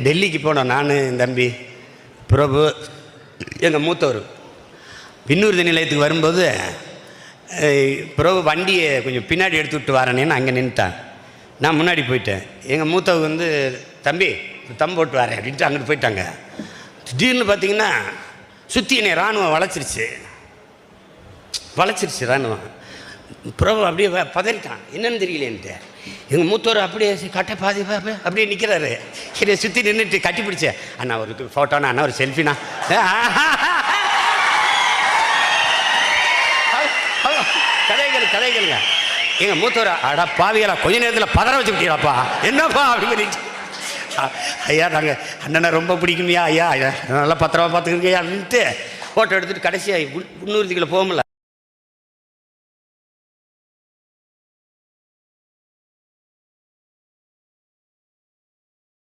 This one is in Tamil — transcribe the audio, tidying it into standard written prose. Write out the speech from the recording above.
டெல்லிக்கு போனோம் நான் என் தம்பி பிரபு எங்கள் மூத்தவர். விண்ணூர்தி நிலையத்துக்கு வரும்போது பிரபு வண்டியை கொஞ்சம் பின்னாடி எடுத்து விட்டு வரேன்னு அங்கே நின்றுட்டான். நான் முன்னாடி போயிட்டேன். எங்கள் மூத்தவர் வந்து தம்பி தம் போட்டு வரேன் அப்படின்ட்டு அங்கிட்டு போயிட்டாங்க. திடீர்னு பார்த்தீங்கன்னா சுற்றி என்னை இராணுவம் வளைச்சிருச்சு இராணுவம். பிரபு அப்படியே பதறிட்டான், என்னன்னு தெரியலேன்ட்டு. எங்கள் மூத்தவர் அப்படியே கட்டை பாதி அப்படியே நிற்கிறாரு. என்னை சுற்றி நின்றுட்டு கட்டி பிடிச்சேன். அண்ணா ஒரு ஃபோட்டோண்ணா, அண்ணா ஒரு செல்ஃபினா. கதைகளுங்க. எங்கள் மூத்தவர் அடா பாவிகளா கொஞ்ச நேரத்தில் பதற வச்சு விட்டீங்களாப்பா, என்னப்பா அப்படின்னு. ஐயா நாங்கள் அண்ணனை ரொம்ப பிடிக்குமையா ஐயா, நல்லா பத்திரமா பார்த்துக்கிறீங்க அப்படின்ட்டு ஃபோட்டோ எடுத்துகிட்டு கடைசியாக முன்னூறுதிக்குள்ளே போகல.